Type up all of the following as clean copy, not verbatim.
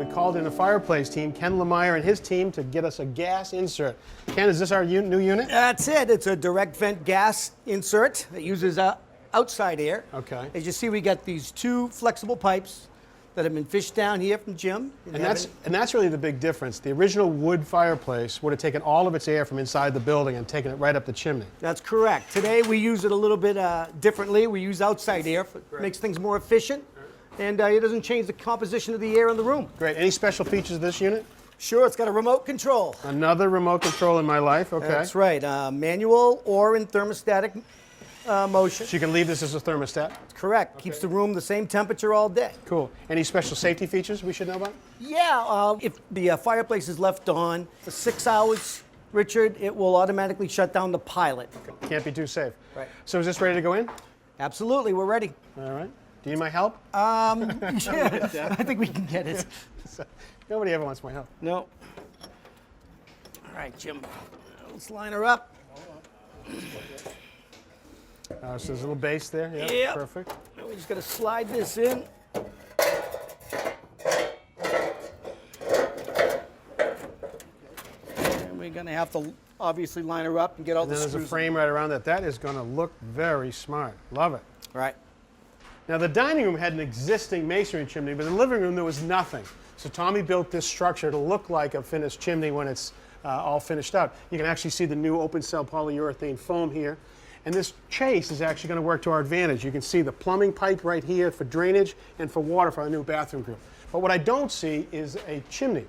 we called in a Fireplace team, Ken Lemire and his team, to get us a gas insert. Ken, is this our new unit? That's it. It's a direct vent gas insert that uses outside air. Okay. As you see, we got these two flexible pipes that have been fished down here from Jim. And that's really the big difference. The original wood fireplace would have taken all of its air from inside the building and taken it right up the chimney. That's correct. Today we use it a little bit differently. We use outside air. It makes things more efficient, and it doesn't change the composition of the air in the room. Great. Any special features of this unit? Sure, it's got a remote control. Another remote control in my life, okay. That's right. Manual or in thermostatic motion. So you can leave this as a thermostat? Correct. Okay. Keeps the room the same temperature all day. Cool. Any special safety features we should know about? Yeah, if the fireplace is left on for 6 hours, Richard, it will automatically shut down the pilot. Okay. Can't be too safe. Right. So is this ready to go in? Absolutely, we're ready. All right. Do you need my help? Yeah, I think we can get it. Nobody ever wants my help. No. All right, Jim, let's line her up. So there's a little base there. Yeah, Yep. perfect. And we just got to slide this in. And we're going to have to obviously line her up and get all And the then there's screws. a frame right around that. That is going to look very smart. Love it. Right. Now the dining room had an existing masonry chimney, but in the living room there was nothing. So Tommy built this structure to look like a finished chimney when it's all finished out. You can actually see the new open cell polyurethane foam here. And this chase is actually going to work to our advantage. You can see the plumbing pipe right here for drainage and for water for our new bathroom group. But what I don't see is a chimney.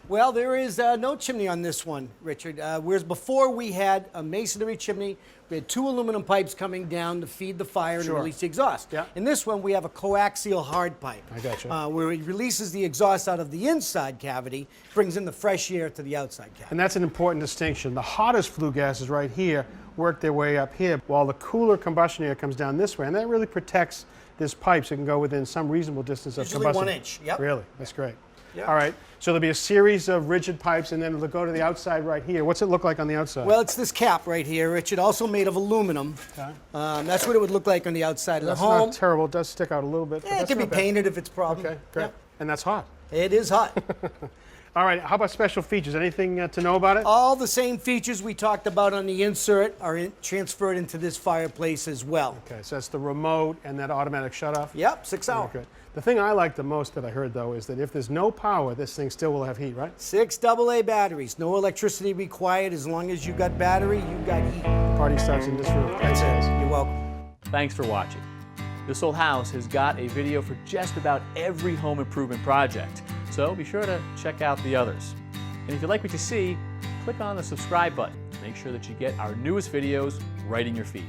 Well, there is no chimney on this one, Richard. Whereas before we had a masonry chimney, we had two aluminum pipes coming down to feed the fire and Sure. release the exhaust. Yeah. In this one, we have a coaxial hard pipe. I got you. Where it releases the exhaust out of the inside cavity, brings in the fresh air to the outside cavity. And that's an important distinction. The hottest flue gases right here work their way up here, while the cooler combustion air comes down this way. And that really protects this pipe so it can go within some reasonable distance of Usually combustion. 1 inch, yep. Really? That's great. Yep. All right, so there'll be a series of rigid pipes, and then it'll go to the outside right here. What's it look like on the outside? Well, it's this cap right here, Richard, also made of aluminum. Okay. That's what it would look like on the outside of That's the home. not terrible. It does stick out a little bit. But Yeah, it that's can be not bad. painted if it's a problem. Okay, great. Yep. And that's hot. It is hot. All right, how about special features? Anything to know about it? All the same features we talked about on the insert are transferred into this fireplace as well. Okay, so that's the remote and that automatic shutoff? Yep, 6 hour. Okay. The thing I like the most that I heard, though, is that if there's no power, this thing still will have heat, right? 6 AA batteries. No electricity required. As long as you got battery, you got heat. Party starts in this room. That's it. You're welcome. Thanks for watching. This Old House has got a video for just about every home improvement project, so be sure to check out the others. And if you like what you see, click on the subscribe button to make sure that you get our newest videos right in your feed.